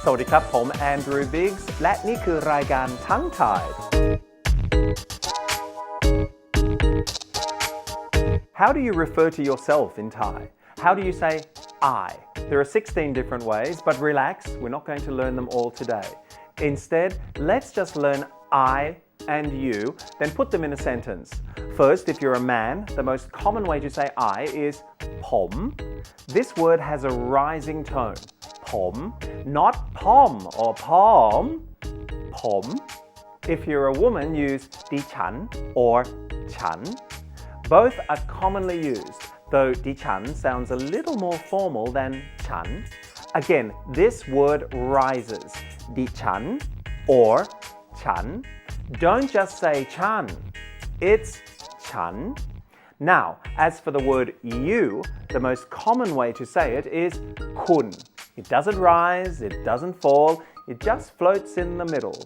สวัสดีครับผมแอนดรูว์บิกส์และนี่คือรายการทั้งถ่าย How do you refer to yourself in Thai? How do you say I? There are 16 different ways, but relax, we're not going to learn them all today. Instead, let's just learn I and you, then put them in a sentence. First, if you're a man, the most common way to say I is ผม This word has a rising tone. ผม not pom or pom. ผม If you're a woman, use ดิฉัน or ฉัน Both are commonly used, though ดิฉัน sounds a little more formal than ฉัน Again, this word rises. ดิฉัน or ฉัน Don't just say ฉัน It's ฉัน Now, as for the word you, the most common way to say it is คุณ It doesn't rise, it doesn't fall, it just floats in the middle.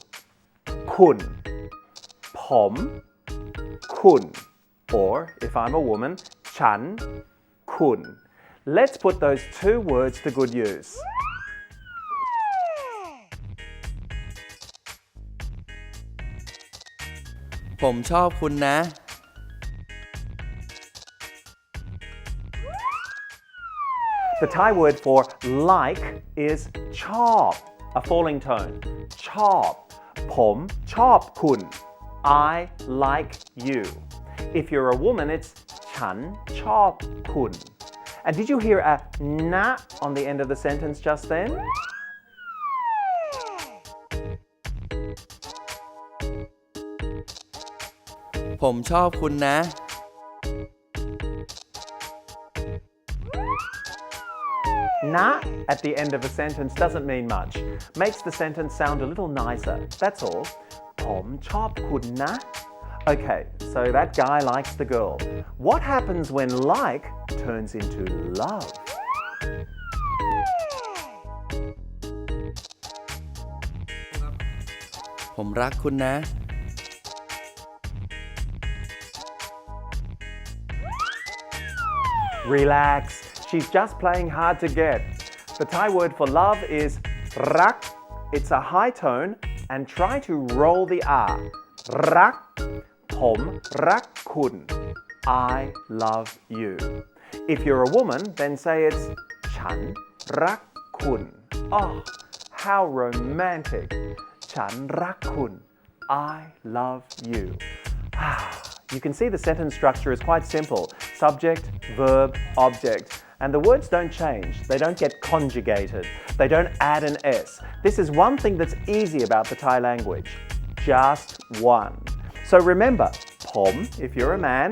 คุณ ผม คุณ Or, if I'm a woman, ฉัน คุณ Let's put those two words to good use. ผมชอบคุณนะ The Thai word for like is ชอบ a falling tone. ชอบ ผม ชอบ คุณ I like you. If you're a woman, it's ฉัน ชอบ คุณ And did you hear a na on the end of the sentence just then? ผมชอบคุณนะ Na at the end of a sentence doesn't mean much. Makes the sentence sound a little nicer. That's all. ผมชอบคุณนะ Okay, so that guy likes the girl. What happens when like turns into love? ผมรักคุณนะ Relax. She's just playing hard to get. The Thai word for love is rak. It's a high tone and try to roll the R. Rak. ผมรักคุณ I love you. If you're a woman, then say it's ฉันรักคุณ Oh, how romantic. ฉันรักคุณ I love you. You can see the sentence structure is quite simple. Subject, verb, object. And the words don't change. They don't get conjugated. They don't add an S. This is one thing that's easy about the Thai language. Just one. So remember, ผม if you're a man,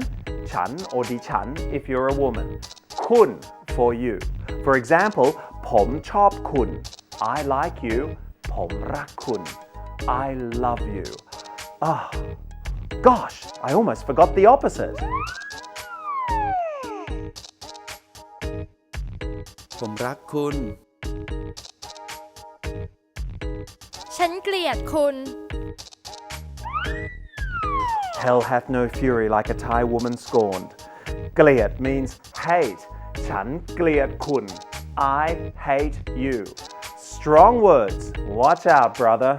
ฉัน or ดิฉัน if you're a woman, คุณ for you. For example, ผมชอบคุณ I like you. ผมรักคุณ I love you. Gosh, I almost forgot the opposite. ผมรักคุณ ฉันเกลียดคุณ Hell hath no fury like a Thai woman scorned. เกลียด means hate. ฉันเกลียดคุณ I hate you. Strong words. Watch out, brother.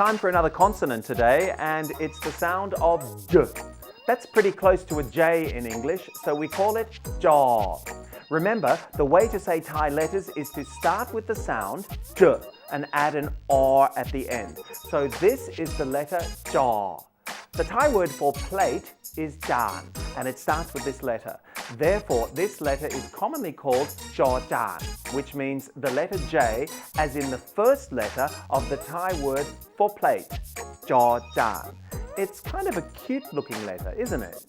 Time for another consonant today, and it's the sound of D. That's pretty close to a J in English, so we call it jaw. Remember, the way to say Thai letters is to start with the sound D and add an R at the end. So this is the letter jaw. The Thai word for plate is jaan, and it starts with this letter. Therefore, this letter is commonly called jaw jaan, which means the letter J as in the first letter of the Thai word for plate, jaw jaan. It's kind of a cute looking letter, isn't it?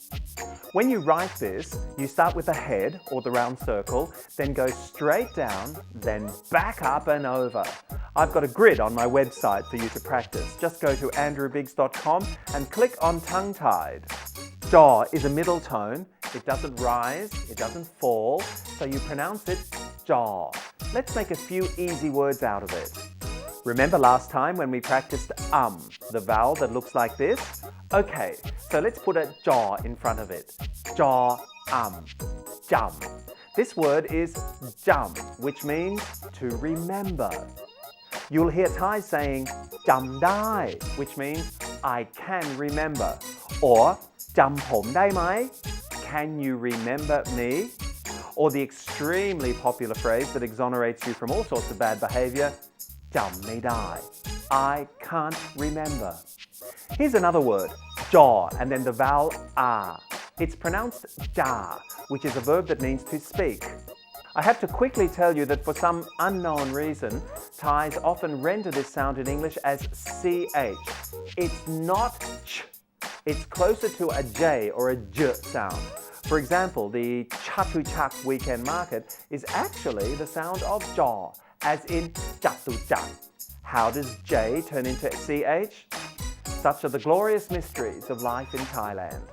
When you write this, you start with the head or the round circle, then go straight down, then back up and over. I've got a grid on my website for you to practice. Just go to andrewbiggs.com and click on tongue-tied. Jaw is a middle tone. It doesn't rise, it doesn't fall, so you pronounce it jaw. Let's make a few easy words out of it. Remember last time when we practiced the vowel that looks like this? Okay, so let's put a jaw in front of it. Jaw, jum. This word is jum, which means to remember. You'll hear Thai saying จำได้ which means I can remember, or จำผมได้ไหม can you remember me? Or the extremely popular phrase that exonerates you from all sorts of bad behavior, จำไม่ได้ I can't remember. Here's another word, jaw, and then the vowel ah. It's pronounced ja, which is a verb that means to speak. I have to quickly tell you that for some unknown reason, Thais often render this sound in English as ch. It's not ch. It's closer to a j or a j sound. For example, the Chatuchak weekend market is actually the sound of jaw, as in Chatuchak. How does j turn into ch? Such are the glorious mysteries of life in Thailand.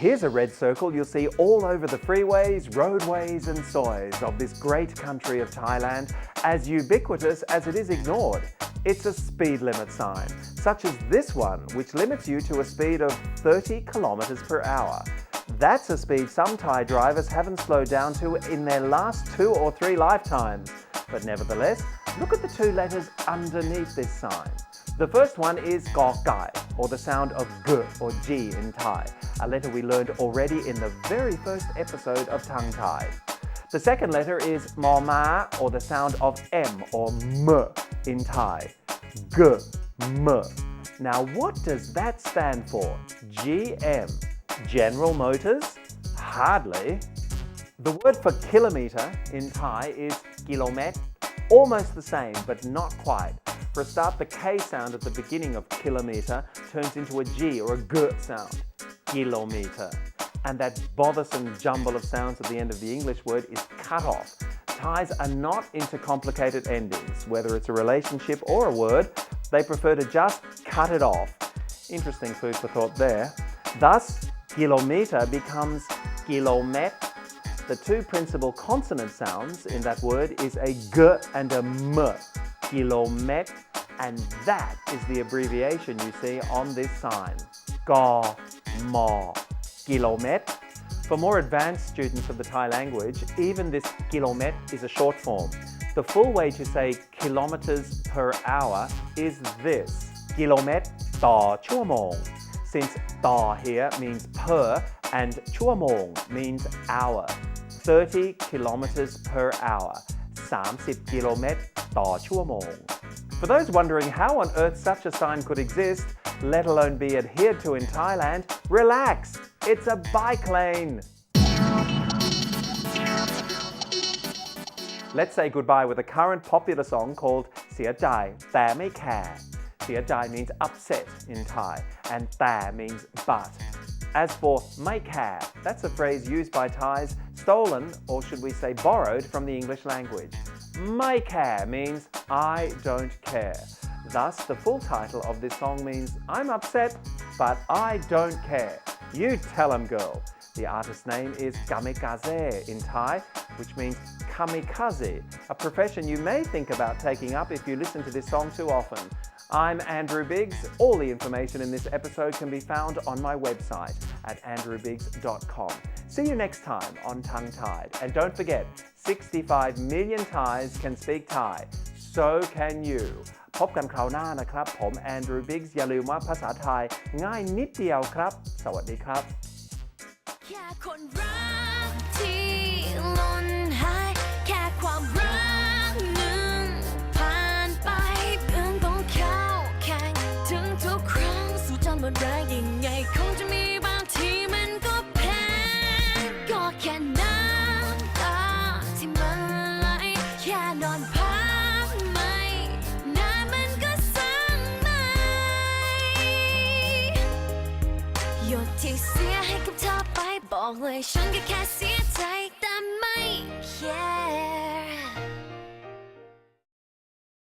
Here's a red circle you'll see all over the freeways, roadways and sois of this great country of Thailand, as ubiquitous as it is ignored. It's a speed limit sign, such as this one, which limits you to a speed of 30 kilometers per hour. That's a speed some Thai drivers haven't slowed down to in their last 2 or 3 lifetimes. But nevertheless, look at the 2 letters underneath this sign. The first one is gao gai, or the sound of g or g in Thai, a letter we learned already in the very first episode of Tang Thai. The second letter is mo ma, or the sound of m or m in Thai. G, m. Now what does that stand for? GM. General Motors? Hardly. The word for kilometre in Thai is kilomet. Almost the same, but not quite. For a start, the K sound at the beginning of kilometre turns into a G or a G sound. Kilometre. And that bothersome jumble of sounds at the end of the English word is cut off. Thais are not into complicated endings. Whether it's a relationship or a word, they prefer to just cut it off. Interesting food for thought there. Thus, kilometre becomes kilomet. The 2 principal consonant sounds in that word is a G and a M. Kilomet, and that is the abbreviation you see on this sign. Ga, ma, kilomet. For more advanced students of the Thai language, even this kilomet is a short form. The full way to say kilometers per hour is this, kilometต่อชั่วโมง. Since ต่อ here means per and ชั่วโมง means hour. 30 kilometers per hour. 30 kilometersต่อชั่วโมง. For those wondering how on earth such a sign could exist, let alone be adhered to in Thailand, relax, it's a bike lane. Let's say goodbye with a current popular song called เสียใจแต่ไม่แคร์ เสียใจ means upset in Thai, and แต่ means but. As for ไม่แคร์ that's a phrase used by Thais, stolen, or should we say borrowed, from the English language. ไม่ care means I don't care. Thus, the full title of this song means I'm upset, but I don't care. You tell 'em, girl. The artist's name is Kamikaze in Thai, which means kamikaze, a profession you may think about taking up if you listen to this song too often. I'm Andrew Biggs. All the information in this episode can be found on my website at andrewbiggs.com. See you next time on Tongue Tied. And don't forget, 65 million Thais can speak Thai. So can you. พบกันคราวหน้านะครับ ผม Andrew Biggs อย่าลืมว่าภาษาไทยง่ายนิดเดียวครับ สวัสดีครับ แค่คนรักที่หล่นหายแค่ความรักหนึ่งผ่านไปเพื่อนต้องเข้าแข่งถึงทุกครั้งสู้จนหมดแรงยังไงคงจะมีบางทีมันก็แพ้ก็แค่น้ำตาที่มันไหลแค่นอนพักไม่นานมันก็สร้างใหม่หยดที่เสียให้กับเธอไปบอกเลยฉันก็แค่เสียใจ